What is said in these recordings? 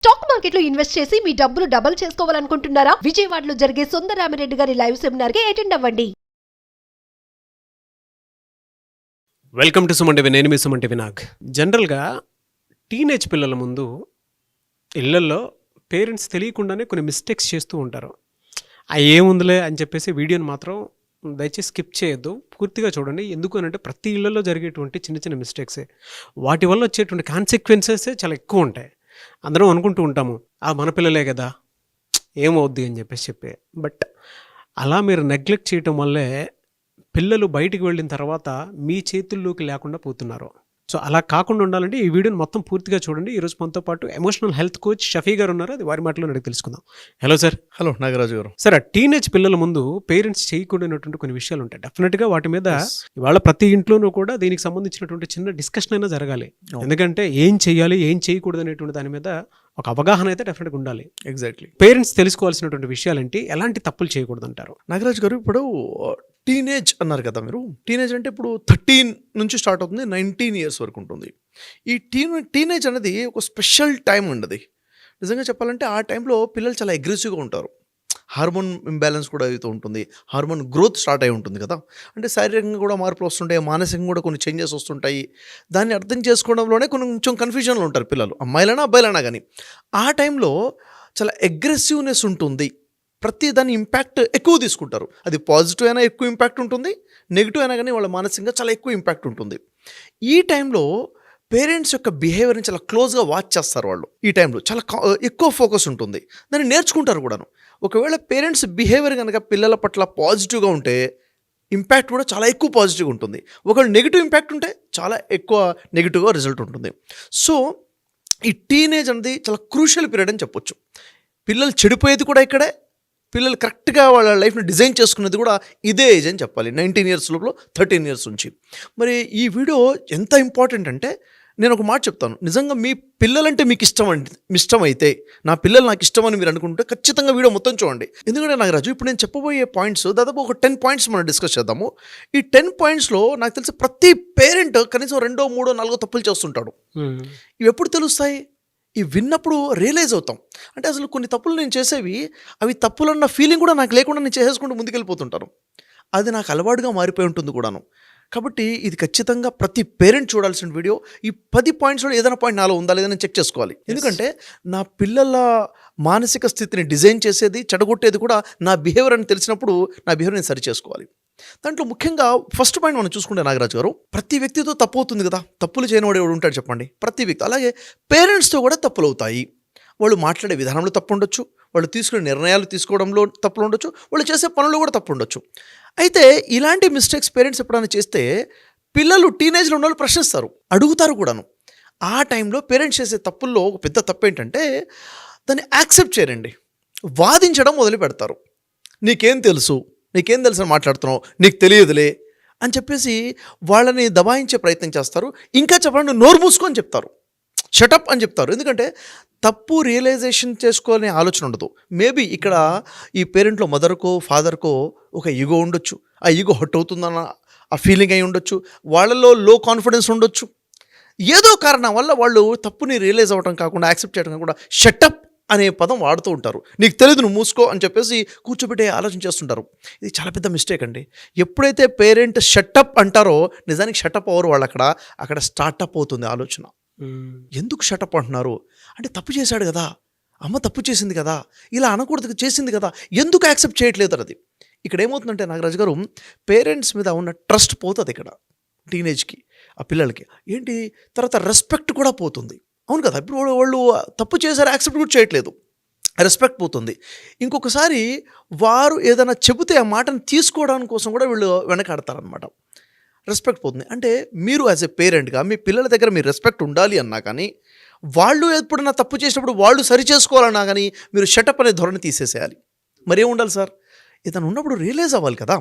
Stock మార్కెట్లో invest చేసి మీ డబ్బులు డబుల్ చేసుకోవాలనుకుంటున్నారా? విజయవాడలో జరిగే సుందరరామిరెడ్డి గారి లైవ్ సెమినార్ కి అటెండ్ అవ్వండి. Welcome to Suman TV. నేను మీ సుమన్ టీవీ నాగ్. జనరల్గా టీనేజ్ పిల్లల ముందు ఇళ్లల్లో పేరెంట్స్ తెలియకుండానే కొన్ని మిస్టేక్స్ చేస్తూ ఉంటారు. ఏముందిలే అని చెప్పేసి వీడియోని మాత్రం దయచేసి స్కిప్ చేయొద్దు, పూర్తిగా చూడండి. ఎందుకు అని అంటే ప్రతి ఇళ్లలో జరిగేటువంటి చిన్న చిన్న మిస్టేక్సే, వాటి వల్ల వచ్చేటువంటి కాన్సిక్వెన్సెస్ చాలా ఎక్కువ ఉంటాయి. అందరం అనుకుంటూ ఉంటాము, మన పిల్లలే కదా, ఏమవుద్ది అని చెప్పి బట్ అలా మీరు నెగ్లెక్ట్ చేయటం వల్లే పిల్లలు బయటికి వెళ్ళిన తర్వాత మీ చేతుల్లోకి లేకుండా పోతున్నారు. సో అలా కాకుండా ఉండాలంటే ఈ వీడియోని మొత్తం పూర్తిగా చూడండి. ఈరోజు మనతో పాటు ఎమోషనల్ హెల్త్ కోచ్ షఫీ గారు ఉన్నారు. అది వారి మాటలో అడిగి తెలుసుకుందాం. Hello sir. హలో నాగరాజు గారు. సార్, ఆ టీనేజ్ పిల్లల ముందు పేరెంట్స్ చేయకూడనటువంటి కొన్ని విషయాలు ఉంటాయి. డెఫినెట్గా వాటి మీద ఇవాళ ప్రతి ఇంట్లోనూ కూడా దీనికి సంబంధించినటువంటి చిన్న డిస్కషన్ అయినా జరగాలి. ఎందుకంటే ఏం చేయాలి, ఏం చేయకూడదు అనేటువంటి దాని మీద ఒక అవగాహన అయితే డెఫినెట్గా ఉండాలి. ఎగ్జాక్ట్లీ. పేరెంట్స్ పేరెంట్స్ తెలుసుకోవాల్సినటువంటి విషయాలు ఏంటి, ఎలాంటి తప్పులు చేయకూడదు అంటారు? నాగరాజు గారు, ఇప్పుడు టీనేజ్ అన్నారు కదా మీరు. టీనేజ్ అంటే ఇప్పుడు 13 నుంచి స్టార్ట్ అవుతుంది, 19 ఇయర్స్ వరకు ఉంటుంది. ఈ టీనేజ్ అనేది ఒక స్పెషల్ టైం ఉండదు. నిజంగా చెప్పాలంటే ఆ టైంలో పిల్లలు చాలా అగ్రెసివ్గా ఉంటారు. హార్మోన్ ఇంబ్యాలెన్స్ కూడా అవుతూ ఉంటుంది, హార్మోన్ గ్రోత్ స్టార్ట్ అయి ఉంటుంది కదా. అంటే శారీరకంగా కూడా మార్పులు వస్తుంటాయి, మానసికంగా కూడా కొన్ని చేంజెస్ వస్తుంటాయి. దాన్ని అర్థం చేసుకోవడంలోనే కొంచెం కన్ఫ్యూజన్లో ఉంటారు పిల్లలు, అమ్మాయిలైనా అబ్బాయిలైనా కానీ. ఆ టైంలో చాలా అగ్రెసివ్నెస్ ఉంటుంది, ప్రతి దాని ఇంపాక్ట్ ఎక్కువ తీసుకుంటారు. అది పాజిటివ్ అయినా ఎక్కువ ఇంపాక్ట్ ఉంటుంది, నెగిటివ్ అయినా కానీ వాళ్ళ మానసికంగా చాలా ఎక్కువ ఇంపాక్ట్ ఉంటుంది. ఈ టైంలో పేరెంట్స్ యొక్క బిహేవియర్ని చాలా క్లోజ్గా వాచ్ చేస్తారు వాళ్ళు. ఈ టైంలో చాలా ఎక్కువ ఫోకస్ ఉంటుంది, దాన్ని నేర్చుకుంటారు కూడాను. ఒకవేళ పేరెంట్స్ బిహేవియర్ కనుక పిల్లల పట్ల పాజిటివ్గా ఉంటే ఇంపాక్ట్ కూడా చాలా ఎక్కువ పాజిటివ్గా ఉంటుంది. ఒకవేళ నెగిటివ్ ఇంపాక్ట్ ఉంటే చాలా ఎక్కువ నెగిటివ్గా రిజల్ట్ ఉంటుంది. సో ఈ టీనేజ్ అనేది చాలా క్రూషియల్ పీరియడ్ అని చెప్పొచ్చు. పిల్లలు చెడిపోయేది కూడా ఇక్కడే, పిల్లలు కరెక్ట్గా వాళ్ళ లైఫ్ని డిజైన్ చేసుకునేది కూడా ఇదే ఏజ్ అని చెప్పాలి. 19 ఇయర్స్ లోపల 13 ఇయర్స్ నుంచి. మరి ఈ వీడియో ఎంత ఇంపార్టెంట్ అంటే, నేను ఒక మాట చెప్తాను. నిజంగా మీ పిల్లలంటే మీకు ఇష్టం అయితే, నా పిల్లలు నాకు ఇష్టం అని మీరు అనుకుంటే ఖచ్చితంగా వీడియో మొత్తం చూడండి. ఎందుకంటే నాగరాజు, ఇప్పుడు నేను చెప్పబోయే పాయింట్స్ దాదాపు ఒక 10 పాయింట్స్ మనం డిస్కస్ చేద్దాము. ఈ 10 పాయింట్స్లో నాకు తెలిసి ప్రతి పేరెంట్ కనీసం 2, 3, 4 తప్పులు చేస్తుంటాడు. ఇవి ఎప్పుడు తెలుస్తాయి? ఇవి విన్నప్పుడు రియలైజ్ అవుతాం. అంటే అసలు కొన్ని తప్పులు నేను చేసేవి, అవి తప్పులన్న ఫీలింగ్ కూడా నాకు లేకుండా నేను చేసేసుకుంటూ ముందుకెళ్ళిపోతుంటాను. అది నాకు అలవాటుగా మారిపోయి ఉంటుంది కూడాను. కాబట్టి ఇది ఖచ్చితంగా ప్రతి పేరెంట్ చూడాల్సిన వీడియో. ఈ 10 పాయింట్స్లో ఏదైనా పాయింట్ నాలో ఉందా లేదా నేను చెక్ చేసుకోవాలి. ఎందుకంటే నా పిల్లల మానసిక స్థితిని డిజైన్ చేసేది, చెడగొట్టేది కూడా నా బిహేవియర్ అని తెలిసినప్పుడు నా బిహేవియర్ నేను సరి చేసుకోవాలి. దాంట్లో ముఖ్యంగా ఫస్ట్ పాయింట్ మనం చూసుకుంటే నాగరాజు గారు, ప్రతి వ్యక్తితో తప్పు అవుతుంది కదా. తప్పులు చేయనివాడు ఎవడు ఉంటాడు చెప్పండి? ప్రతి వ్యక్తి. అలాగే పేరెంట్స్తో కూడా తప్పులు అవుతాయి. వాళ్ళు మాట్లాడే విధానంలో తప్పు ఉండొచ్చు, వాళ్ళు తీసుకునే నిర్ణయాలు తీసుకోవడంలో తప్పులు ఉండొచ్చు, వాళ్ళు చేసే పనుల్లో కూడా తప్పు ఉండొచ్చు. అయితే ఇలాంటి మిస్టేక్స్ పేరెంట్స్ ఎప్పుడైనా చేస్తే పిల్లలు టీనేజ్లో ఉన్న వాళ్ళు ప్రశ్నిస్తారు, అడుగుతారు కూడాను. ఆ టైంలో పేరెంట్స్ చేసే తప్పుల్లో ఒక పెద్ద తప్పు ఏంటంటే దాన్ని యాక్సెప్ట్ చేయరండి, వాదించడం మొదలు పెడతారు. నీకేం తెలుసు అని మాట్లాడుతున్నావు, నీకు తెలియదులే అని చెప్పేసి వాళ్ళని దబాయించే ప్రయత్నం చేస్తారు. ఇంకా చెప్పాలంటే నోరు మూసుకొని చెప్తారు, షటప్ అని చెప్తారు. ఎందుకంటే తప్పు రియలైజేషన్ చేసుకోవాలనే ఆలోచన ఉండదు. మేబీ ఇక్కడ ఈ పేరెంట్లో మదర్కో ఫాదర్కో ఒక ఈగో ఉండొచ్చు, ఆ ఈగో హర్ట్ అవుతుందన్న ఆ ఫీలింగ్ అయి ఉండొచ్చు, వాళ్ళలో లో కాన్ఫిడెన్స్ ఉండొచ్చు. ఏదో కారణం వల్ల వాళ్ళు తప్పుని రియలైజ్ అవ్వడం కాకుండా, యాక్సెప్ట్ చేయడం కాకుండా షటప్ అనే పదం వాడుతూ ఉంటారు. నీకు తెలియదు, నువ్వు మూసుకో అని చెప్పేసి కూర్చోబెట్టే ఆలోచన చేస్తుంటారు. ఇది చాలా పెద్ద మిస్టేక్ అండి. ఎప్పుడైతే పేరెంట్ షటప్ అంటారో నిజానికి షటప్ అవ్వరు వాళ్ళు, అక్కడ స్టార్టప్ అవుతుంది ఆలోచన. ఎందుకు షటప్ అంటున్నారు అంటే, తప్పు చేశాడు కదా, అమ్మ తప్పు చేసింది కదా, ఇలా అనకూడదు చేసింది కదా, ఎందుకు యాక్సెప్ట్ చేయట్లేదు అది. ఇక్కడ ఏమవుతుందంటే నాగరాజు గారు, పేరెంట్స్ మీద ఉన్న ట్రస్ట్ పోతుంది ఇక్కడ టీనేజ్కి, ఆ పిల్లలకి. ఏంటి తర్వాత రెస్పెక్ట్ కూడా పోతుంది. అవును కదా, ఇప్పుడు వాళ్ళు తప్పు చేశారు, యాక్సెప్ట్ కూడా చేయట్లేదు, రెస్పెక్ట్ పోతుంది. ఇంకొకసారి వారు ఏదైనా చెబితే ఆ మాటను తీసుకోవడానికి కోసం కూడా వీళ్ళు వెనకాడతారనమాట. రెస్పెక్ట్ పోతుంది. అంటే మీరు యాజ్ ఎ పేరెంట్గా మీ పిల్లల దగ్గర మీరు రెస్పెక్ట్ ఉండాలి అన్నా కానీ, వాళ్ళు ఎప్పుడన్నా తప్పు చేసినప్పుడు వాళ్ళు సరి చేసుకోవాలన్నా కానీ మీరు షటప్ అనే ధోరణి తీసేసేయాలి. మరేం ఉండాలి సార్? ఏదైనా ఉన్నప్పుడు రియలైజ్ అవ్వాలి కదా.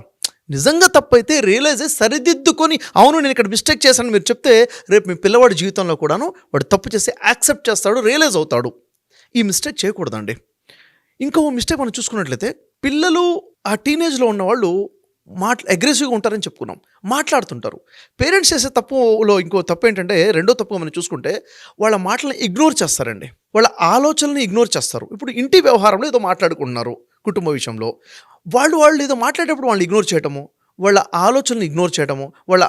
నిజంగా తప్పు అయితే రియలైజ్ అయ్యి సరిదిద్దుకొని, అవును నేను ఇక్కడ మిస్టేక్ చేశాను మీరు చెప్తే, రేపు మీ పిల్లవాడి జీవితంలో కూడాను వాడు తప్పు చేసి యాక్సెప్ట్ చేస్తాడు, రియలైజ్ అవుతాడు. ఈ మిస్టేక్ చేయకూడదండి. ఇంకో మిస్టేక్ మనం చూసుకున్నట్లయితే, పిల్లలు ఆ టీనేజ్లో ఉన్నవాళ్ళు అగ్రెసివ్గా ఉంటారని చెప్పుకున్నాం, మాట్లాడుతుంటారు. పేరెంట్స్ చేసే తప్పులో ఇంకో తప్పు ఏంటంటే, రెండో తప్పు మనం చూసుకుంటే, వాళ్ళ మాటలను ఇగ్నోర్ చేస్తారండి. వాళ్ళ ఆలోచనని ఇగ్నోర్ చేస్తారు. ఇప్పుడు ఇంటి వ్యవహారంలో ఏదో మాట్లాడుకుంటున్నారు కుటుంబ విషయంలో, వాళ్ళు ఏదో మాట్లాడేటప్పుడు వాళ్ళని ఇగ్నోర్ చేయటము, వాళ్ళ ఆలోచనని ఇగ్నోర్ చేయడము, వాళ్ళ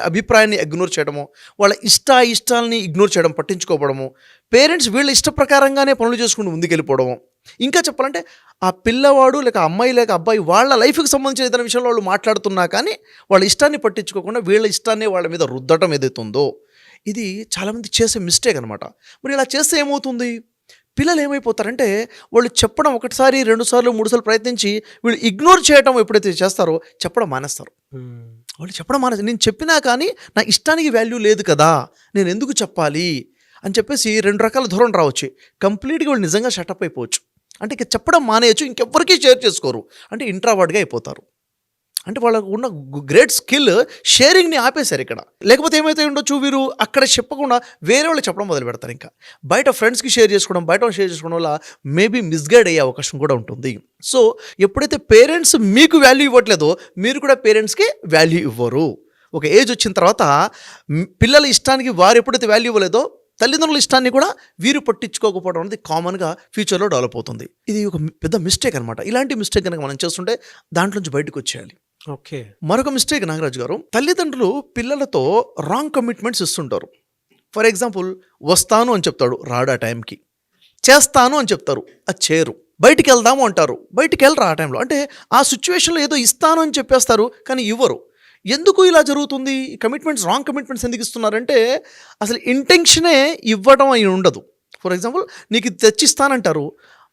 అభిప్రాయాన్ని ఇగ్నోర్ చేయడము, వాళ్ళ ఇష్టాలని ఇగ్నోర్ చేయడం, పట్టించుకోవడము, పేరెంట్స్ వీళ్ళ ఇష్ట ప్రకారంగానే పనులు చేసుకుంటూ ముందుకెళ్ళిపోవడము. ఇంకా చెప్పాలంటే ఆ పిల్లవాడు లేక అమ్మాయి లేక అబ్బాయి వాళ్ళ లైఫ్కి సంబంధించిన ఏదైనా విషయంలో వాళ్ళు మాట్లాడుతున్నా కానీ వాళ్ళ ఇష్టాన్ని పట్టించుకోకుండా వీళ్ళ ఇష్టాన్ని వాళ్ళ మీద రుద్దటం ఏదైతుందో ఇది చాలామంది చేసే మిస్టేక్ అనమాట. మరి ఇలా చేస్తే ఏమవుతుంది, పిల్లలు ఏమైపోతారంటే వాళ్ళు చెప్పడం ఒకటిసారి 2 సార్లు 3 సార్లు ప్రయత్నించి వీళ్ళు ఇగ్నోర్ చేయడం ఎప్పుడైతే చేస్తారో చెప్పడం మానేస్తారు. వాళ్ళు చెప్పడం మానేస్తారు. నేను చెప్పినా కానీ నా ఇష్టానికి వాల్యూ లేదు కదా, నేను ఎందుకు చెప్పాలి అని చెప్పేసి 2 రకాల ధోరణి రావచ్చు. కంప్లీట్గా వాళ్ళు నిజంగా షటప్ అయిపోవచ్చు. అంటే ఇక చెప్పడం మానేయచ్చు, ఇంకెవ్వరికీ షేర్ చేసుకోరు, అంటే ఇంట్రావర్డ్గా అయిపోతారు. అంటే వాళ్ళకు ఉన్న గ్రేట్ స్కిల్ షేరింగ్ని ఆపేశారు ఇక్కడ. లేకపోతే ఏమైతే ఉండొచ్చు, వీరు అక్కడ చెప్పకుండా వేరే వాళ్ళు చెప్పడం మొదలు పెడతారు. ఇంకా బయట ఫ్రెండ్స్కి షేర్ చేసుకోవడం, బయట షేర్ చేసుకోవడం వల్ల మేబీ మిస్గైడ్ అయ్యే అవకాశం కూడా ఉంటుంది. సో ఎప్పుడైతే పేరెంట్స్ మీకు వాల్యూ ఇవ్వట్లేదో మీరు కూడా పేరెంట్స్కి వాల్యూ ఇవ్వరు. ఒక ఏజ్ వచ్చిన తర్వాత పిల్లల ఇష్టానికి వారు ఎప్పుడైతే వాల్యూ ఇవ్వలేదో తల్లిదండ్రుల ఇష్టాన్ని కూడా వీరు పట్టించుకోకపోవడం అనేది కామన్గా ఫ్యూచర్లో డెవలప్ అవుతుంది. ఇది ఒక పెద్ద మిస్టేక్ అనమాట. ఇలాంటి మిస్టేక్ కనుక మనం చేస్తుంటే దాంట్లో నుంచి బయటకు వచ్చేయాలి. ఓకే. మరొక మిస్టేక్ నాగరాజు గారు, తల్లిదండ్రులు పిల్లలతో రాంగ్ కమిట్మెంట్స్ ఇస్తుంటారు. ఫర్ ఎగ్జాంపుల్, వస్తాను అని చెప్తాడు, రాడు ఆ టైంకి. చేస్తాను అని చెప్తారు, అది చేయరు. బయటికి వెళ్దాము అంటారు, బయటికి వెళ్ళరు ఆ టైంలో. అంటే ఆ సిచ్యువేషన్లో ఏదో ఇస్తాను అని చెప్పేస్తారు కానీ ఇవ్వరు. ఎందుకు ఇలా జరుగుతుంది? కమిట్మెంట్స్, రాంగ్ కమిట్మెంట్స్ ఎందుకు ఇస్తున్నారంటే అసలు ఇంటెన్షనే ఇవ్వడం అయి ఉండదు. ఫర్ ఎగ్జాంపుల్, నీకు ఇది తెచ్చిస్తానంటారు,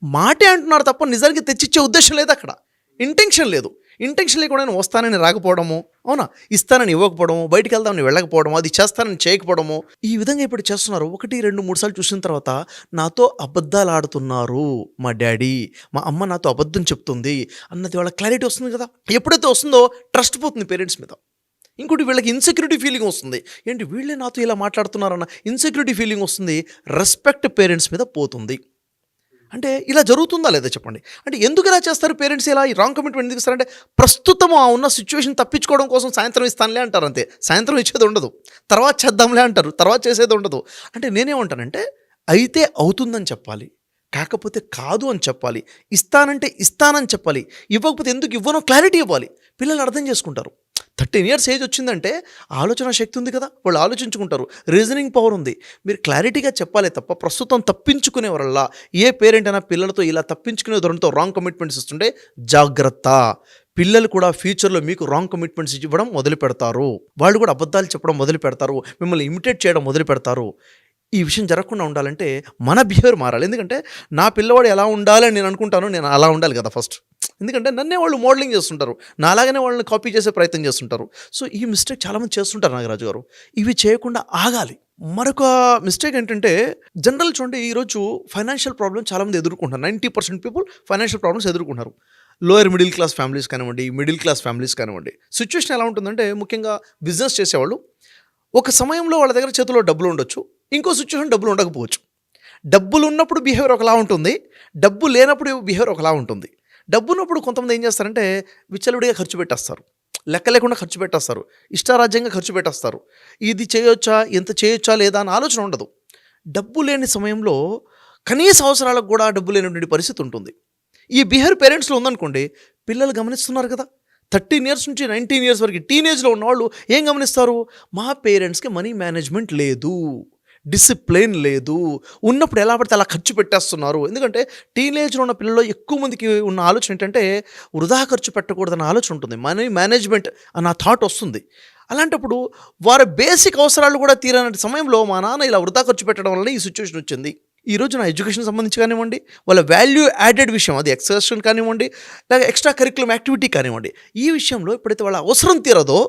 మాటే అంటున్నారు తప్ప నిజానికి తెచ్చిచ్చే ఉద్దేశం లేదు, అక్కడ ఇంటెన్షన్ లేదు. ఇంటెన్షన్ లేకుండా నేను వస్తానని రాకపోవడము, అవునా, ఇస్తానని ఇవ్వకపోవడము, బయటికి వెళ్దామని వెళ్ళకపోవడము, అది చేస్తానని చేయకపోవడము, ఈ విధంగా ఇప్పుడు చేస్తున్నారు. 1, 2, 3 సార్లు చూసిన తర్వాత నాతో అబద్ధాలు ఆడుతున్నారు మా డాడీ, మా అమ్మ నాతో అబద్ధం చెప్తుంది అన్నది వాళ్ళ క్లారిటీ వస్తుంది కదా. ఎప్పుడైతే వస్తుందో ట్రస్ట్ పోతుంది పేరెంట్స్ మీద. ఇంకోటి, వీళ్ళకి ఇన్సెక్యూరిటీ ఫీలింగ్ వస్తుంది. ఏంటి వీళ్ళే నాతో ఇలా మాట్లాడుతున్నారన్న ఇన్సెక్యూరిటీ ఫీలింగ్ వస్తుంది. రెస్పెక్ట్ పేరెంట్స్ మీద పోతుంది. అంటే ఇలా జరుగుతుందా లేదా చెప్పండి. అంటే ఎందుకు ఇలా చేస్తారు పేరెంట్స్? ఇలా ఈ రాంగ్ కమిట్మెంట్ ఎందుకు ఇస్తారంటే ప్రస్తుతం ఆ ఉన్న సిచ్యువేషన్ తప్పించుకోవడం కోసం సాయంత్రం ఇస్తానులే అంటారు, అంతే. సాయంత్రం ఇచ్చేది ఉండదు, తర్వాత చేద్దాంలే అంటారు, తర్వాత చేసేది ఉండదు. అంటే నేనేమంటానంటే అయితే అవుతుందని చెప్పాలి, కాకపోతే కాదు అని చెప్పాలి. ఇస్తానంటే ఇస్తానని చెప్పాలి, ఇవ్వకపోతే ఎందుకు ఇవ్వనో క్లారిటీ ఇవ్వాలి. పిల్లలు అర్థం చేసుకుంటారు. 13 years ఏజ్ వచ్చిందంటే ఆలోచన శక్తి ఉంది కదా, వాళ్ళు ఆలోచించుకుంటారు, రీజనింగ్ పవర్ ఉంది. మీరు క్లారిటీగా చెప్పాలి తప్ప ప్రస్తుతం తప్పించుకునే వల్ల ఏ పేరెంట్ అయినా పిల్లలతో ఇలా తప్పించుకునే ధోరణితో రాంగ్ కమిట్మెంట్స్ ఇస్తుంటే జాగ్రత్త. పిల్లలు కూడా ఫ్యూచర్లో మీకు రాంగ్ కమిట్మెంట్స్ ఇవ్వడం మొదలు పెడతారు. వాళ్ళు కూడా అబద్ధాలు చెప్పడం మొదలు పెడతారు, మిమ్మల్ని ఇమిటేట్ చేయడం మొదలు పెడతారు. ఈ విషయం జరగకుండా ఉండాలంటే మన బిహేవియర్ మారాలి. ఎందుకంటే నా పిల్లవాడు ఎలా ఉండాలని నేను అనుకుంటాను, నేను అలా ఉండాలి కదా ఫస్ట్. ఎందుకంటే నన్నే వాళ్ళు మోడలింగ్ చేస్తుంటారు, నా అలాగనే వాళ్ళని కాపీ చేసే ప్రయత్నం చేస్తుంటారు. సో ఈ మిస్టేక్ చాలామంది చేస్తుంటారు నాగరాజు గారు. ఇవి చేయకుండా ఆగాలి. మరొక మిస్టేక్ ఏంటంటే జనరల్ చూడండి, ఈరోజు ఫైనాన్షియల్ ప్రాబ్లమ్ చాలామంది ఎదుర్కొంటారు. 90% పీపుల్ ఫైనాన్షియల్ ప్రాబ్లమ్స్ ఎదుర్కొంటారు. లోయర్ మిడిల్ క్లాస్ ఫ్యామిలీస్ కానివ్వండి, మిడిల్ క్లాస్ ఫ్యామిలీస్ కానివ్వండి. సిచ్యువేషన్ ఎలా ఉంటుందంటే ముఖ్యంగా బిజినెస్ చేసేవాళ్ళు ఒక సమయంలో వాళ్ళ దగ్గర చేతిలో డబ్బులు ఉండొచ్చు, ఇంకో సిచ్యువేషన్ డబ్బులు ఉండకపోవచ్చు. డబ్బులు ఉన్నప్పుడు బిహేవియర్ ఒకలా ఉంటుంది, డబ్బు లేనప్పుడు బిహేవియర్ ఒకలా ఉంటుంది. డబ్బు ఉన్నప్పుడు కొంతమంది ఏం చేస్తారంటే విచ్చలవిడిగా ఖర్చు పెట్టేస్తారు, లెక్క లేకుండా ఖర్చు పెట్టేస్తారు, ఇష్టారాజ్యంగా ఖర్చు పెట్టేస్తారు. ఇది చేయొచ్చా, ఎంత చేయొచ్చా లేదా అని ఆలోచన ఉండదు. డబ్బు లేని సమయంలో కనీస అవసరాలకు కూడా డబ్బు లేనటువంటి పరిస్థితి ఉంటుంది. ఈ బిహేవియర్ పేరెంట్స్లో ఉందనుకోండి, పిల్లలు గమనిస్తున్నారు కదా. 13 years నుంచి 19 years వరకు టీనేజ్లో ఉన్నవాళ్ళు ఏం గమనిస్తారు? మా పేరెంట్స్కి మనీ మేనేజ్మెంట్ లేదు, డిసిప్లిన్ లేదు, ఉన్నప్పుడు ఎలా పడితే అలా ఖర్చు పెట్టేస్తున్నారు. ఎందుకంటే టీనేజ్లో ఉన్న పిల్లల్లో ఎక్కువ మందికి ఉన్న ఆలోచన ఏంటంటే వృధా ఖర్చు పెట్టకూడదన్న ఆలోచన ఉంటుంది, మనీ మేనేజ్మెంట్ అన్న థాట్ వస్తుంది. అలాంటప్పుడు వారి బేసిక్ అవసరాలు కూడా తీరని సమయంలో మా నాన్న ఇలా వృధా ఖర్చు పెట్టడం వల్ల ఈ సిచ్యువేషన్ వచ్చింది. ఈరోజు నా ఎడ్యుకేషన్ సంబంధించి కానివ్వండి, వాళ్ళ వాల్యూ యాడెడ్ విషయం, అది ఎక్సర్సైజ్ కానివ్వండి, లేక ఎక్స్ట్రా కరిక్యులమ్ యాక్టివిటీ కానివ్వండి, ఈ విషయంలో ఎప్పుడైతే వాళ్ళ అవసరం తీరదో,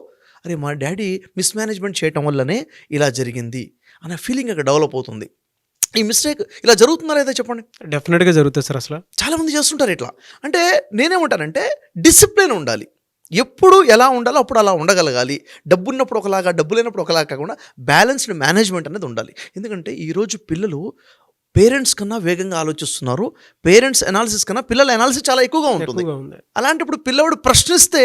అరే మా డాడీ మిస్మేనేజ్మెంట్ చేయటం వల్లనే ఇలా జరిగింది అనే ఫీలింగ్ అక్కడ డెవలప్ అవుతుంది. ఈ మిస్టేక్ ఇలా జరుగుతుందా లేదా చెప్పండి? డెఫినెట్గా జరుగుతుంది సార్. అసలు చాలామంది చేస్తుంటారు ఇట్లా. అంటే నేనేమంటానంటే డిసిప్లిన్ ఉండాలి. ఎప్పుడు ఎలా ఉండాలో అప్పుడు అలా ఉండగలగాలి. డబ్బు ఉన్నప్పుడు ఒకలాగా, డబ్బు లేనప్పుడు ఒకలాగా కాకుండా బ్యాలెన్స్డ్ మేనేజ్మెంట్ అనేది ఉండాలి. ఎందుకంటే ఈరోజు పిల్లలు పేరెంట్స్ కన్నా వేగంగా ఆలోచిస్తున్నారు. పేరెంట్స్ అనాలిసిస్ కన్నా పిల్లల అనాలిసిస్ చాలా ఎక్కువగా ఉంటుంది. అలాంటప్పుడు పిల్లవాడు ప్రశ్నిస్తే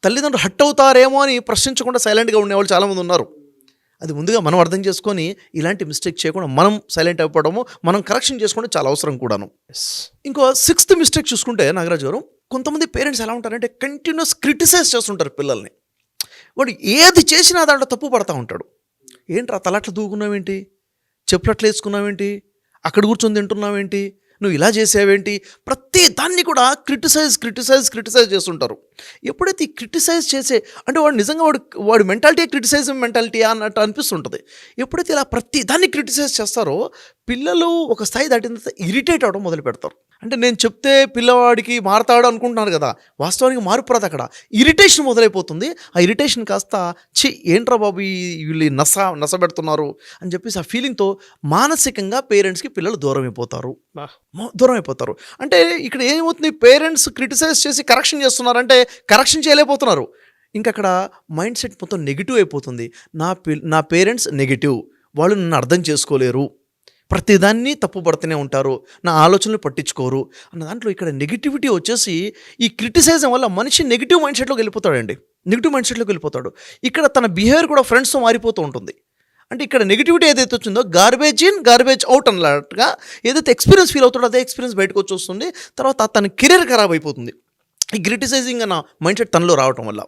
తల్లిదండ్రులు హట్ అవుతారేమో అని ప్రశ్నించకుండా సైలెంట్గా ఉండేవాళ్ళు చాలామంది ఉన్నారు. అది ముందుగా మనం అర్థం చేసుకొని ఇలాంటి మిస్టేక్ చేయకుండా మనం సైలెంట్ అయిపోవడము, మనం కరెక్షన్ చేసుకోవడం చాలా అవసరం కూడాను. ఇంకో 6th మిస్టేక్ చూసుకుంటే నాగరాజు గారు, కొంతమంది పేరెంట్స్ ఎలా ఉంటారంటే కంటిన్యూస్ క్రిటిసైజ్ చేస్తుంటారు పిల్లల్ని. వాడు ఏది చేసినా దాంట్లో తప్పు పడతా ఉంటాడు. ఏంట్రా తలట్లు దూకున్నావేంటి, చెప్పులట్లు వేసుకున్నావేంటి, అక్కడ కూర్చొని తింటున్నావేంటి, నువ్వు ఇలా చేసావేంటి, ప్రతి దాన్ని కూడా క్రిటిసైజ్ చేస్తుంటారు. ఎప్పుడైతే ఈ క్రిటిసైజ్ చేసే అంటే వాడు నిజంగా వాడు మెంటాలిటీ క్రిటిసైజ్ మెంటాలిటీ అన్నట్టు అనిపిస్తుంటుంది. ఎప్పుడైతే ఇలా ప్రతి దాన్ని క్రిటిసైజ్ చేస్తారో పిల్లలు ఒక స్థాయి దాటిన తర్వాత ఇరిటేట్ అవ్వడం మొదలు పెడతారు. అంటే నేను చెప్తే పిల్లవాడికి మారతాడు అనుకుంటున్నారు కదా, వాస్తవానికి మార్పు రాదు. అక్కడ ఇరిటేషన్ మొదలైపోతుంది. ఆ ఇరిటేషన్ కాస్త ఏంట్రా బాబు వీళ్ళు నస పెడుతున్నారు అని చెప్పేసి ఆ ఫీలింగ్తో మానసికంగా పేరెంట్స్కి పిల్లలు దూరం అయిపోతారు. అంటే ఇక్కడ ఏమవుతుంది, పేరెంట్స్ క్రిటిసైజ్ చేసి కరెక్షన్ చేస్తున్నారంటే కరెక్షన్ చేయలేకపోతున్నారు. ఇంకా అక్కడ మైండ్ సెట్ మొత్తం నెగిటివ్ అయిపోతుంది. నా పేరెంట్స్ నెగిటివ్, వాళ్ళు నన్ను అర్థం చేసుకోలేరు, ప్రతిదాన్ని తప్పు పడుతూనే ఉంటారు, నా ఆలోచనలు పట్టించుకోరు అన్న దాంట్లో ఇక్కడ నెగిటివిటీ వచ్చేసి ఈ క్రిటిసైజం వల్ల మనిషి నెగిటివ్ మైండ్ సెట్లోకి వెళ్ళిపోతాడు. ఇక్కడ తన బిహేవియర్ కూడా ఫ్రెండ్స్తో మారిపోతూ ఉంటుంది. అంటే ఇక్కడ నెగిటివిటీ ఏదైతే వచ్చిందో గార్బేజ్ ఇన్ గార్బేజ్ అవుట్ అన్నట్టుగా ఏదైతే ఎక్స్పీరియన్స్ ఫీల్ అవుతాడో అదే ఎక్స్పీరియన్స్ బయటకు వచ్చి వస్తుంది. తర్వాత తన కెరీర్ ఖరాబ్ అయిపోతుంది ఈ క్రిటిసైజింగ్ అన్న మైండ్ సెట్ తనలో రావటం వల్ల.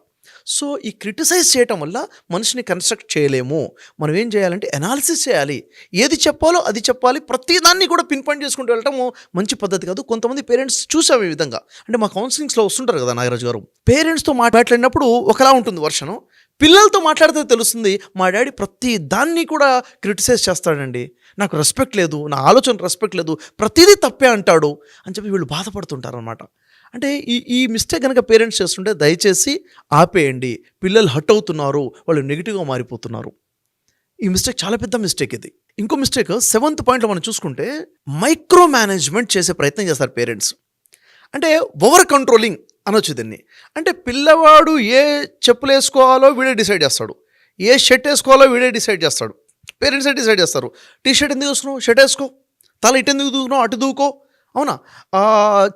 సో ఈ క్రిటిసైజ్ చేయటం వల్ల మనిషిని కన్స్ట్రక్ట్ చేయలేము. మనం ఏం చేయాలంటే అనాలిసిస్ చేయాలి, ఏది చెప్పాలో అది చెప్పాలి. ప్రతిదాన్ని కూడా పిన్ పాయింట్ చేసుకుంటూ వెళ్ళటము మంచి పద్ధతి కాదు. కొంతమంది పేరెంట్స్ చూసాము ఈ విధంగా. అంటే మా కౌన్సిలింగ్స్లో వస్తుంటారు కదా నాగరాజు గారు, పేరెంట్స్తో మాట్లాడినప్పుడు ఒకలా ఉంటుంది వర్షను, పిల్లలతో మాట్లాడితే తెలుస్తుంది మా డాడీ ప్రతి దాన్ని కూడా క్రిటిసైజ్ చేస్తాడండి, నాకు రెస్పెక్ట్ లేదు, నా ఆలోచన రెస్పెక్ట్ లేదు, ప్రతిదీ తప్పే అంటాడు అని చెప్పి వీళ్ళు బాధపడుతుంటారు అనమాట. అంటే ఈ మిస్టేక్ కనుక పేరెంట్స్ చేస్తుంటే దయచేసి ఆపేయండి. పిల్లలు హర్ట్ అవుతున్నారు, వాళ్ళు నెగిటివ్గా మారిపోతున్నారు. ఈ మిస్టేక్ చాలా పెద్ద మిస్టేక్ ఇది. ఇంకో మిస్టేక్ 7th పాయింట్లో మనం చూసుకుంటే మైక్రో మేనేజ్మెంట్ చేసే ప్రయత్నం చేస్తారు పేరెంట్స్. అంటే ఓవర్ కంట్రోలింగ్ అనొచ్చు దీన్ని. అంటే పిల్లవాడు ఏ చెప్పులు వేసుకోవాలో వీడే డిసైడ్ చేస్తాడు, ఏ షర్ట్ వేసుకోవాలో వీడే డిసైడ్ చేస్తాడు. పేరెంట్సే డిసైడ్ చేస్తారు. టీ షర్ట్ ఎందుకు వేసుకున్నావు, షర్ట్ వేసుకో, తల ఇటు ఎందుకు దూకున్నావు, అటు దూకో, అవునా,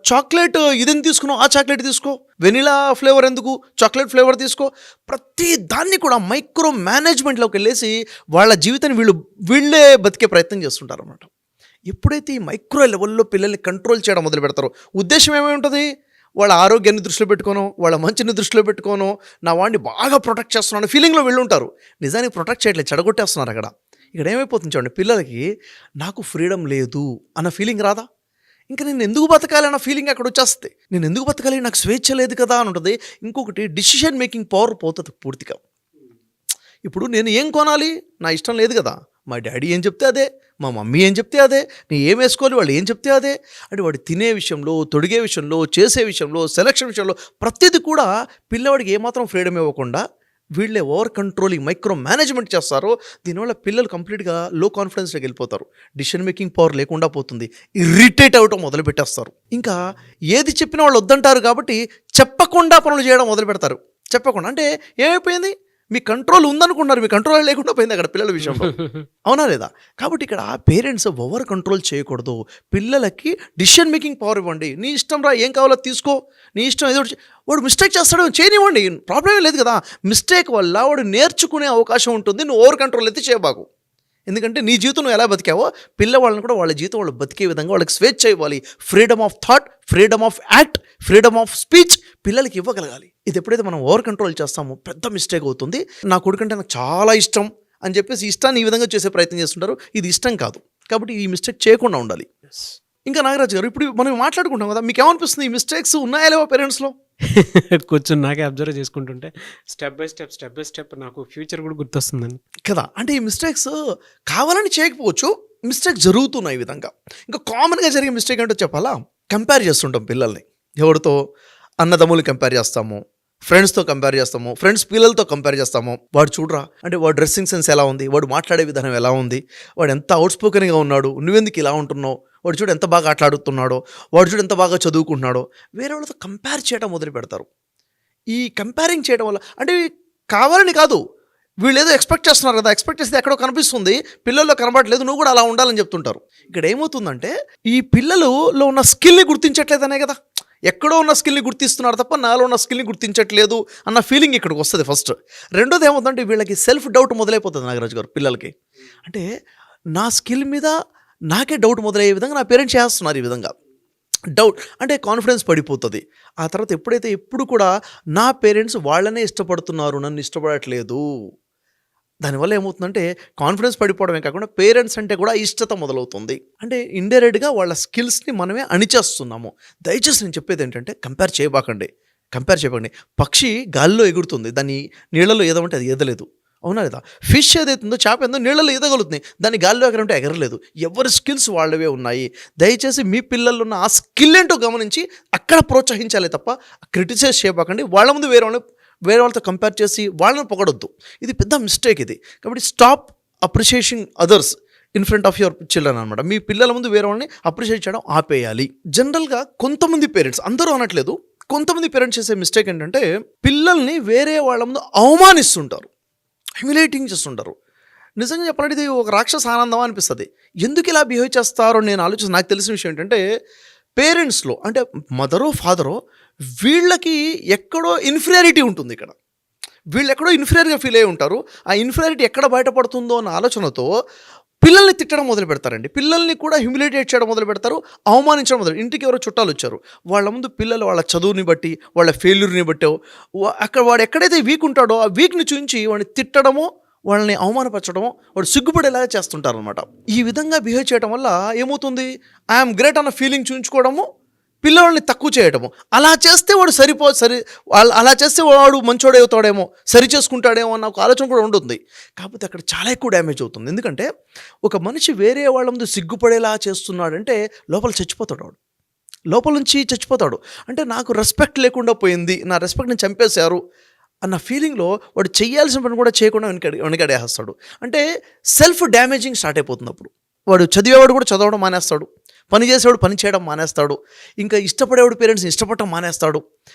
చాక్లెట్ ఇదెందుకు తీసుకున్నావు, ఆ చాక్లెట్ తీసుకో, వెనిలా ఫ్లేవర్ ఎందుకు, చాక్లెట్ ఫ్లేవర్ తీసుకో. ప్రతి దాన్ని కూడా మైక్రో మేనేజ్మెంట్లోకి వెళ్ళేసి వాళ్ళ జీవితాన్ని వీళ్ళే బతికే ప్రయత్నం చేస్తుంటారు అన్నమాట. ఎప్పుడైతే ఈ మైక్రో లెవెల్లో పిల్లల్ని కంట్రోల్ చేయడం మొదలు పెడతారో ఉద్దేశం ఏమై ఉంటుంది, వాళ్ళ ఆరోగ్యాన్ని దృష్టిలో పెట్టుకోను, వాళ్ళ మంచిని దృష్టిలో పెట్టుకోను, నా వాడిని బాగా ప్రొటెక్ట్ చేస్తున్నాను ఫీలింగ్లో వెళ్ళుంటారు. నిజానికి ప్రొటెక్ట్ చేయట్లేదు, చెడగొట్టేస్తున్నారు. ఇక్కడ ఏమైపోతుంది చూడండి, పిల్లలకి నాకు ఫ్రీడమ్ లేదు అన్న ఫీలింగ్ రాదా, ఇంకా నేను ఎందుకు బతకాలి అన్న ఫీలింగ్ అక్కడ వచ్చేస్తుంది. నేను ఎందుకు బతకాలి, నాకు స్వేచ్ఛ లేదు కదా అని ఉంటుంది. ఇంకొకటి డిసిషన్ మేకింగ్ పవర్ పోతుంది పూర్తిగా. ఇప్పుడు నేను ఏం కొనాలి, నా ఇష్టం లేదు కదా, మా డాడీ ఏం చెప్తే అదే, మా మమ్మీ ఏం చెప్తే అదే, నేను ఏం వేసుకోవాలి వాళ్ళు ఏం చెప్తే అదే. అంటే వాడు తినే విషయంలో, తొడిగే విషయంలో, చేసే విషయంలో, సెలక్షన్ విషయంలో ప్రతిదీ కూడా పిల్లవాడికి ఏమాత్రం ఫ్రీడమ్ ఇవ్వకుండా వీళ్ళే ఓవర్ కంట్రోలింగ్ మైక్రో మేనేజ్మెంట్ చేస్తారో దీనివల్ల పిల్లలు కంప్లీట్గా లో కాన్ఫిడెన్స్లోకి వెళ్ళిపోతారు. డిసిషన్ మేకింగ్ పవర్ లేకుండా పోతుంది, ఇరిటేట్ అవ్వటం మొదలు పెట్టేస్తారు. ఇంకా ఏది చెప్పినా వాళ్ళు వద్దంటారు కాబట్టి చెప్పకుండా పనులు చేయడం మొదలు పెడతారు. చెప్పకుండా అంటే ఏమైపోయింది, మీ కంట్రోల్ ఉందనుకున్నారు, మీ కంట్రోల్ లేకుండా పోయింది అక్కడ పిల్లల విషయంలో, అవునా లేదా. కాబట్టి ఇక్కడ పేరెంట్స్ ఓవర్ కంట్రోల్ చేయకూడదు. పిల్లలకి డిసిషన్ మేకింగ్ పవర్ ఇవ్వండి. నీ ఇష్టం రా, ఏం కావాలో తీసుకో, నీ ఇష్టం ఏదో వాడు మిస్టేక్ చేస్తాడు చేయనివ్వండి, ప్రాబ్లమే లేదు కదా. మిస్టేక్ వల్ల వాడు నేర్చుకునే అవకాశం ఉంటుంది. నువ్వు ఓవర్ కంట్రోల్ అయితే చేయబాకు. ఎందుకంటే నీ జీవితం నువ్వు ఎలా బతికావో పిల్లవాళ్ళని కూడా వాళ్ళ జీవితం వాళ్ళు బతికే విధంగా వాళ్ళకి స్వేచ్ఛ ఇవ్వాలి. Freedom of thought, freedom of act, freedom of speech పిల్లలకి ఇవ్వగలగాలి. ఇది ఎప్పుడైతే మనం ఓవర్ కంట్రోల్ చేస్తామో పెద్ద మిస్టేక్ అవుతుంది. నా కొడుకంటే నాకు చాలా ఇష్టం అని చెప్పేసి ఇష్టాన్ని ఈ విధంగా చేసే ప్రయత్నం చేస్తుంటారు. ఇది ఇష్టం కాదు. కాబట్టి ఈ మిస్టేక్ చేయకుండా ఉండాలి. ఇంకా నాగరాజు గారు, ఇప్పుడు మనం మాట్లాడుకుంటాం కదా, మీకు ఏమనిపిస్తుంది, ఈ మిస్టేక్స్ ఉన్నాయా లేవా పేరెంట్స్లో? కొంచెం నాకే అబ్జర్వ్ చేసుకుంటుంటే స్టెప్ బై స్టెప్ నాకు ఫ్యూచర్ కూడా గుర్తొస్తుందండి కదా. అంటే ఈ మిస్టేక్స్ కావాలని చేయకపోవచ్చు, మిస్టేక్ జరుగుతున్నాయి ఈ విధంగా. ఇంకా కామన్గా జరిగే మిస్టేక్ ఏంటో చెప్పాలా, కంపేర్ చేస్తుంటాం పిల్లల్ని. ఎవరితో, అన్నదమ్ములు కంపేర్ చేస్తాము, ఫ్రెండ్స్తో కంపేర్ చేస్తాము, ఫ్రెండ్స్ పిల్లలతో కంపేర్ చేస్తాము. వాడు చూడరా అంటే వాడు డ్రెస్సింగ్ సెన్స్ ఎలా ఉంది, వాడు మాట్లాడే విధానం ఎలా ఉంది, వాడు ఎంత అవుట్స్పోకెన్గా ఉన్నాడు, నువ్వెందుకు ఇలా ఉంటున్నావు, వాడు చూడు ఎంత బాగా ఆటలాడుతున్నాడో, వాడు చూడు ఎంత బాగా చదువుకుంటున్నాడో, వేరే వాళ్ళతో కంపేర్ చేయడం మొదలు పెడతారు. ఈ కంపేరింగ్ చేయడం వల్ల అంటే కావాలని కాదు, వీళ్ళు ఏదో ఎక్స్పెక్ట్ చేస్తున్నారు కదా, ఎక్స్పెక్ట్ చేస్తే ఎక్కడో కనిపిస్తుంది, పిల్లల్లో కనబడట్లేదు, నువ్వు కూడా అలా ఉండాలని చెప్తుంటారు. ఇక్కడ ఏమవుతుందంటే ఈ పిల్లలలో ఉన్న స్కిల్ని గుర్తించట్లేదనే కదా. ఎక్కడో ఉన్న స్కిల్ని గుర్తిస్తున్నారు తప్ప నాలో ఉన్న స్కిల్ని గుర్తించట్లేదు అన్న ఫీలింగ్ ఇక్కడికి వస్తుంది ఫస్ట్. రెండోది ఏమవుతుందంటే వీళ్ళకి సెల్ఫ్ డౌట్ మొదలైపోతుంది నాగరాజు గారు పిల్లలకి. అంటే నా స్కిల్ మీద నాకే డౌట్ మొదలయ్యే విధంగా నా పేరెంట్స్ చేస్తున్నారు ఈ విధంగా. డౌట్ అంటే కాన్ఫిడెన్స్ పడిపోతుంది. ఆ తర్వాత ఎప్పుడు కూడా నా పేరెంట్స్ వాళ్ళనే ఇష్టపడుతున్నారు, నన్ను ఇష్టపడట్లేదు. దానివల్ల ఏమవుతుందంటే కాన్ఫిడెన్స్ పడిపోవడమే కాకుండా పేరెంట్స్ అంటే కూడా ఇష్టత మొదలవుతుంది. అంటే ఇండైరెక్ట్గా వాళ్ళ స్కిల్స్ని మనమే అణిచేస్తున్నాము. దయచేసి నేను చెప్పేది ఏంటంటే కంపేర్ చేయబాకండి. పక్షి గాలిలో ఎగురుతుంది, దాన్ని నీళ్ళలో ఏదమంటే అది ఎదలేదు, అవునా లేదా? ఫిష్ ఏదైతుందో చేప ఏందో నీళ్ళలో ఎదగలుగుతుంది, దాన్ని గాలిలో ఎగరంటే ఎగరలేదు. ఎవరి స్కిల్స్ వాళ్ళవే ఉన్నాయి. దయచేసి మీ పిల్లల్లో ఉన్న ఆ స్కిల్ ఏంటో గమనించి అక్కడ ప్రోత్సహించాలి తప్ప క్రిటిసైజ్ చేయబాకండి. వాళ్ళ ముందు వేరే వాళ్ళతో కంపేర్ చేసి వాళ్ళని పొగడొద్దు. ఇది పెద్ద మిస్టేక్ ఇది. కాబట్టి stop appreciating others in front of your children అనమాట. మీ పిల్లల ముందు వేరే వాళ్ళని అప్రిషియేట్ చేయడం ఆపేయాలి. జనరల్గా కొంతమంది పేరెంట్స్, అందరూ అనట్లేదు, కొంతమంది పేరెంట్స్ చేసే మిస్టేక్ ఏంటంటే పిల్లల్ని వేరే వాళ్ళ ముందు అవమానిస్తుంటారు, హ్యూమిలేటింగ్ చేస్తుంటారు. నిజంగా చెప్పాలంటే ఇది ఒక రాక్షస ఆనందం అనిపిస్తుంది. ఎందుకు ఇలా బిహేవ్ చేస్తారో నేను ఆలోచిస్తాను. నాకు తెలిసిన విషయం ఏంటంటే పేరెంట్స్లో అంటే మదరో ఫాదరో వీళ్ళకి ఎక్కడో ఇన్ఫీరియారిటీ ఉంటుంది. ఇక్కడ వీళ్ళు ఎక్కడో ఇన్ఫీరియర్గా ఫీల్ అయ్యి ఉంటారు. ఆ ఇన్ఫీరియారిటీ ఎక్కడ బయటపడుతుందో అన్న ఆలోచనతో పిల్లల్ని తిట్టడం మొదలు పెడతారండి. పిల్లల్ని కూడా హ్యూమిలేట్ చేయడం మొదలు పెడతారు, అవమానించడం ఇంటికి ఎవరో చుట్టాలు వచ్చారు, వాళ్ళ ముందు పిల్లలు వాళ్ళ చదువుని బట్టి వాళ్ళ ఫెయిల్యూర్ని బట్టో అక్కడ వాడు ఎక్కడైతే వీక్ ఉంటాడో ఆ వీక్ని చూపించి వాడిని తిట్టడమో వాళ్ళని అవమానపరచడమో వాడు సిగ్గుపడేలాగా చేస్తుంటారు అనమాట. ఈ విధంగా బిహేవ్ చేయడం వల్ల ఏమవుతుంది, ఐఎమ్ గ్రేట్ అన్న ఫీలింగ్ చూపించుకోవడము, పిల్లవాళ్ళని తక్కువ చేయడము. అలా చేస్తే వాడు అలా చేస్తే వాడు మంచోడే అవుతాడేమో, సరి చేసుకుంటాడేమో అన్న ఒక ఆలోచన కూడా ఉంటుంది. కాకపోతే అక్కడ చాలా ఎక్కువ డ్యామేజ్ అవుతుంది. ఎందుకంటే ఒక మనిషి వేరే వాళ్ళ ముందు సిగ్గుపడేలా చేస్తున్నాడంటే లోపల చచ్చిపోతాడు, వాడు లోపల నుంచి చచ్చిపోతాడు. అంటే నాకు రెస్పెక్ట్ లేకుండా పోయింది, నా రెస్పెక్ట్ని చంపేశారు అన్న ఫీలింగ్లో వాడు చేయాల్సిన పని కూడా చేయకుండా వెనకడేస్తాడు. అంటే సెల్ఫ్ డ్యామేజింగ్ స్టార్ట్ అయిపోతుంది. అప్పుడు వాడు చదివేవాడు కూడా చదవడం మానేస్తాడు, పని చేసేవాడు పని చేయడం మానేస్తాడు, ఇంకా ఇష్టపడేవాడు పేరెంట్స్ని ఇష్టపడటం మానేస్తాడు.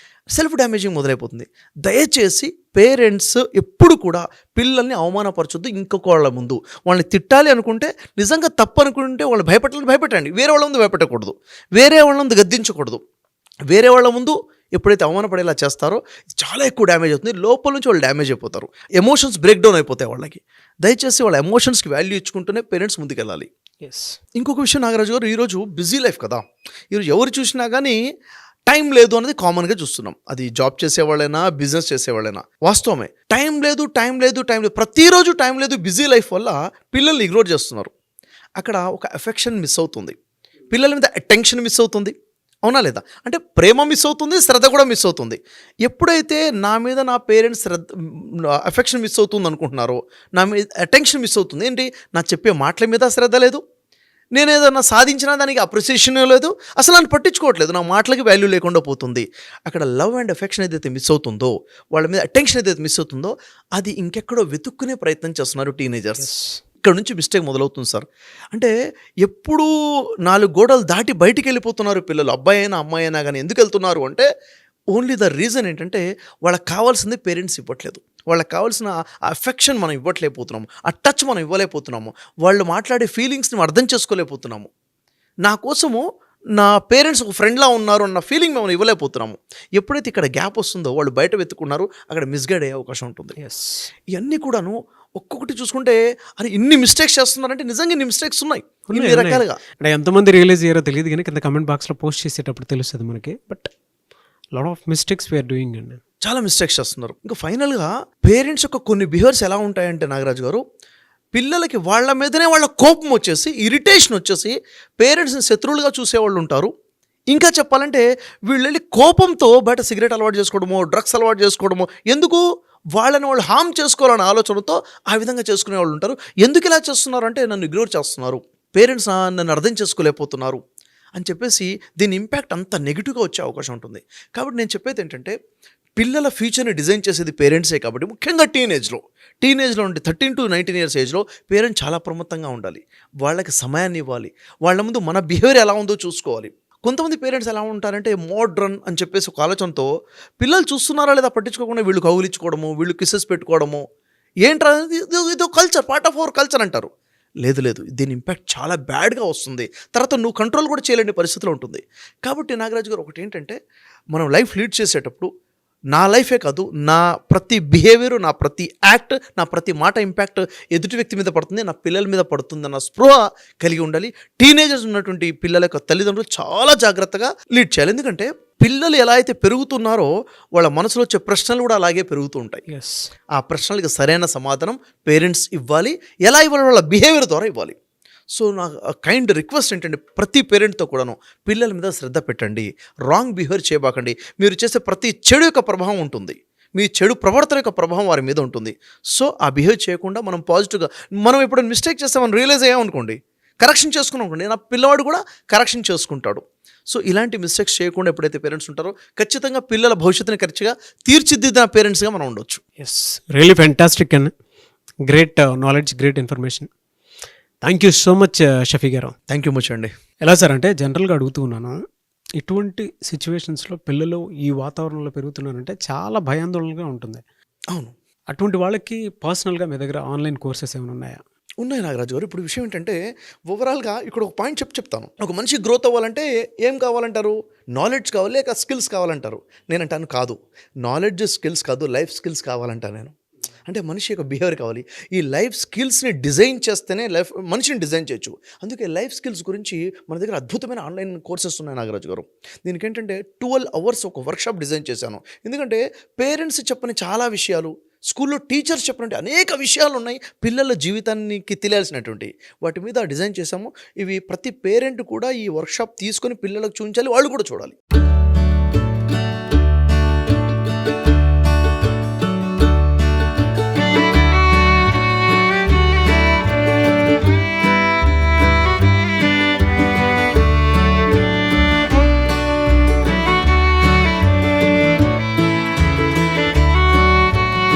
Self damaging మొదలైపోతుంది. దయచేసి పేరెంట్స్ ఎప్పుడు కూడా పిల్లల్ని అవమానపరచొద్దు. ఇంకొక వాళ్ళ ముందు వాళ్ళని తిట్టాలి అనుకుంటే, నిజంగా తప్పు అనుకుంటే వాళ్ళు భయపెట్టండి. వేరే వాళ్ళ ముందు భయపెట్టకూడదు, వేరే వాళ్ళ ముందు గద్దించకూడదు. వేరే వాళ్ళ ముందు ఎప్పుడైతే అవమానపడేలా చేస్తారో చాలా ఎక్కువ డ్యామేజ్ అవుతుంది. లోపల నుంచి వాళ్ళు డ్యామేజ్ అయిపోతారు, ఎమోషన్స్ బ్రేక్ డౌన్ అయిపోతాయి వాళ్ళకి. దయచేసి వాళ్ళ ఎమోషన్స్కి వాల్యూ ఇచ్చుకుంటూనే పేరెంట్స్ ముందుకెళ్ళాలి. ఇంకొక విషయం నాగరాజు గారు, ఈరోజు బిజీ లైఫ్ కదా, ఈరోజు ఎవరు చూసినా కానీ టైం లేదు అనేది కామన్గా చూస్తున్నాం. అది జాబ్ చేసేవాళ్ళైనా బిజినెస్ చేసేవాళ్ళైనా వాస్తవమే. టైం లేదు, ప్రతిరోజు టైం లేదు. బిజీ లైఫ్ వల్ల పిల్లల్ని ఇగ్నోర్ చేస్తున్నారు. అక్కడ ఒక ఎఫెక్షన్ మిస్ అవుతుంది, పిల్లల మీద అటెన్షన్ మిస్ అవుతుంది, అవునా లేదా? అంటే ప్రేమ మిస్ అవుతుంది, శ్రద్ధ కూడా మిస్ అవుతుంది. ఎప్పుడైతే నా మీద నా పేరెంట్స్ అఫెక్షన్ మిస్ అవుతుంది అనుకుంటున్నారో, నా మీద అటెన్షన్ మిస్ అవుతుంది. ఏంటి, నా చెప్పే మాటల మీద శ్రద్ధ లేదు, నేను ఏదన్నా సాధించినా దానికి అప్రిసియేషన్ లేదు, అసలు నన్ను పట్టించుకోవట్లేదు, నా మాటలకి వాల్యూ లేకుండా పోతుంది. అక్కడ లవ్ అండ్ అఫెక్షన్ ఏదైతే మిస్ అవుతుందో, వాళ్ళ మీద అటెన్షన్ ఏదైతే మిస్ అవుతుందో, అది ఇంకెక్కడో వెతుక్కునే ప్రయత్నం చేస్తున్నారు టీనేజర్స్. ఇక్కడ నుంచి మిస్టేక్ మొదలవుతుంది సార్. అంటే ఎప్పుడు 4 గోడలు దాటి బయటికి వెళ్ళిపోతున్నారు పిల్లలు, అబ్బాయి అయినా అమ్మాయి అయినా కానీ. ఎందుకు వెళ్తున్నారు అంటే ఓన్లీ ద రీజన్ ఏంటంటే వాళ్ళకి కావాల్సింది పేరెంట్స్ ఇవ్వట్లేదు, వాళ్ళకి కావాల్సిన ఆ అఫెక్షన్ మనం ఇవ్వట్లేకపోతున్నాము, ఆ టచ్ మనం ఇవ్వలేకపోతున్నాము, వాళ్ళు మాట్లాడే ఫీలింగ్స్ని అర్థం చేసుకోలేకపోతున్నాము. నా కోసము నా పేరెంట్స్ ఒక ఫ్రెండ్లా ఉన్నారు అన్న ఫీలింగ్ మేము ఇవ్వలేకపోతున్నాము. ఎప్పుడైతే ఇక్కడ గ్యాప్ వస్తుందో వాళ్ళు బయట వెతుకున్నారు, అక్కడ మిస్గైడ్ అయ్యే అవకాశం ఉంటుంది. ఇవన్నీ కూడాను ఒక్కొక్కటి చూసుకుంటే అరే ఇన్ని మిస్టేక్స్ చేస్తున్నారంటే నిజంగా ఇన్ని మిస్టేక్స్ ఉన్నాయి ఇన్ని రకాలుగా. అంటే ఎంతమంది రియలైజ్ అయ్యారో తెలియదు కానీ కింద కమెంట్ బాక్స్లో పోస్ట్ చేసేటప్పుడు తెలుస్తుంది మనకి. But lot of mistakes we are doing అండి, చాలా మిస్టేక్స్ చేస్తున్నారు. ఇంకా ఫైనల్గా పేరెంట్స్ యొక్క కొన్ని బిహేవియర్స్ ఎలా ఉంటాయంటే నాగరాజు గారు, పిల్లలకి వాళ్ళ మీదనే వాళ్ళ కోపం వచ్చేసి, ఇరిటేషన్ వచ్చేసి పేరెంట్స్ని శత్రువులుగా చూసేవాళ్ళు ఉంటారు. ఇంకా చెప్పాలంటే వీళ్ళు వెళ్ళి కోపంతో బయట సిగరెట్ అలవాటు చేసుకోవడమో, డ్రగ్స్ అలవాటు చేసుకోవడమో, ఎందుకు వాళ్ళని వాళ్ళు హామ్ చేసుకోవాలనే ఆలోచనతో ఆ విధంగా చేసుకునే వాళ్ళు ఉంటారు. ఎందుకు ఇలా చేస్తున్నారు అంటే నన్ను ఇగ్నోర్ చేస్తున్నారు, పేరెంట్స్ నన్ను అర్థం చేసుకోలేకపోతున్నారు అని చెప్పేసి దీని ఇంపాక్ట్ అంత నెగిటివ్గా వచ్చే అవకాశం ఉంటుంది. కాబట్టి నేను చెప్పేది ఏంటంటే పిల్లల ఫ్యూచర్ని డిజైన్ చేసేది పేరెంట్సే. కాబట్టి ముఖ్యంగా టీనేజ్లో ఉండి 13 to 19 years ఏజ్లో పేరెంట్స్ చాలా ప్రమత్తంగా ఉండాలి. వాళ్ళకి సమయాన్ని ఇవ్వాలి, వాళ్ళ ముందు మన బిహేవియర్ ఎలా ఉందో చూసుకోవాలి. కొంతమంది పేరెంట్స్ ఎలా ఉంటారంటే మోడ్రన్ అని చెప్పేసి ఒక ఆలోచనతో పిల్లలు చూస్తున్నారా లేదా పట్టించుకోకుండా వీళ్ళు కౌగిలించుకోవడము, వీళ్ళు కిసెస్ పెట్టుకోవడము, ఏంట్రా ఇదో culture, part of our culture అంటారు. లేదు దీని ఇంపాక్ట్ చాలా బ్యాడ్గా వస్తుంది, తర్వాత నువ్వు కంట్రోల్ కూడా చేయలేని పరిస్థితిలో ఉంటుంది. కాబట్టి నాగరాజు గారు ఒకటి ఏంటంటే, మనం లైఫ్ లీడ్ చేసేటప్పుడు నా లైఫే కాదు, నా ప్రతి బిహేవియర్, నా ప్రతి యాక్ట్, నా ప్రతి మాట ఇంపాక్ట్ ఎదుటి వ్యక్తి మీద పడుతుంది, నా పిల్లల మీద పడుతుంది అన్న స్పృహ కలిగి ఉండాలి. టీనేజర్స్ ఉన్నటువంటి పిల్లల యొక్క తల్లిదండ్రులు చాలా జాగ్రత్తగా లీడ్ చేయాలి. ఎందుకంటే పిల్లలు ఎలా అయితే పెరుగుతున్నారో వాళ్ళ మనసులో వచ్చే ప్రశ్నలు కూడా అలాగే పెరుగుతూ ఉంటాయి. ఎస్. ఆ ప్రశ్నలకు సరైన సమాధానం పేరెంట్స్ ఇవ్వాలి. ఎలా ఇవ్వాలి? వాళ్ళ బిహేవియర్ ద్వారా ఇవ్వాలి. సో నా కైండ్ రిక్వెస్ట్ ఏంటంటే, ప్రతి పేరెంట్తో కూడాను పిల్లల మీద శ్రద్ధ పెట్టండి, రాంగ్ బిహేవియర్ చేయబాకండి. మీరు చేసే ప్రతి చెడు యొక్క ప్రభావం ఉంటుంది, మీ చెడు ప్రవర్తన యొక్క ప్రభావం వారి మీద ఉంటుంది. సో ఆ బిహేవ్ చేయకుండా మనం పాజిటివ్గా, మనం ఎప్పుడైనా మిస్టేక్ చేస్తామని రియలైజ్ అయ్యామనుకోండి, కరెక్షన్ చేసుకున్నాం అనుకోండి, నా పిల్లవాడు కూడా కరెక్షన్ చేసుకుంటాడు. సో ఇలాంటి మిస్టేక్స్ చేయకుండా ఎప్పుడైతే పేరెంట్స్ ఉంటారో ఖచ్చితంగా పిల్లల భవిష్యత్తుని ఖచ్చితంగా తీర్చిదిద్దిన పేరెంట్స్గా మనం ఉండొచ్చు. Yes, really fantastic and great knowledge, great information. Thank you so much Shafi గారు. థ్యాంక్ యూ మచ్ అండి. ఎలా సార్ అంటే జనరల్గా అడుగుతూ ఉన్నాను, ఇటువంటి సిచ్యువేషన్స్లో పిల్లలు ఈ వాతావరణంలో పెరుగుతున్నారంటే చాలా భయాందోళనగా ఉంటుంది. అవును, అటువంటి వాళ్ళకి పర్సనల్గా మీ దగ్గర ఆన్లైన్ కోర్సెస్ ఏమైనా ఉన్నాయా? ఉన్నాయి నాగరాజు గారు. ఇప్పుడు విషయం ఏంటంటే, ఓవరాల్గా ఇక్కడ ఒక పాయింట్ చెప్తాను. ఒక మనిషి గ్రోత్ అవ్వాలంటే ఏం కావాలంటారు? నాలెడ్జ్ కావాలి, లేక స్కిల్స్ కావాలంటారు. నేనంటాను కాదు, నాలెడ్జ్ స్కిల్స్ కాదు, లైఫ్ స్కిల్స్ కావాలంటాను నేను. అంటే మనిషి యొక్క బిహేవియర్ కావాలి. ఈ లైఫ్ స్కిల్స్ని డిజైన్ చేస్తేనే మనిషిని డిజైన్ చేయొచ్చు. అందుకే లైఫ్ స్కిల్స్ గురించి మన దగ్గర అద్భుతమైన ఆన్లైన్ కోర్సెస్ ఉన్నాయి నాగరాజు గారు. దీనికి ఏంటంటే 12 hours ఒక వర్క్షాప్ డిజైన్ చేశాను. ఎందుకంటే పేరెంట్స్ చెప్పని చాలా విషయాలు, స్కూల్లో టీచర్స్ చెప్పినట్టు అనేక విషయాలు ఉన్నాయి, పిల్లల జీవితానికి తెలియాల్సినటువంటి వాటి మీద డిజైన్ చేశాము. ఇవి ప్రతి పేరెంట్ కూడా ఈ వర్క్షాప్ తీసుకొని పిల్లలకు చూపించాలి, వాళ్ళు కూడా చూడాలి.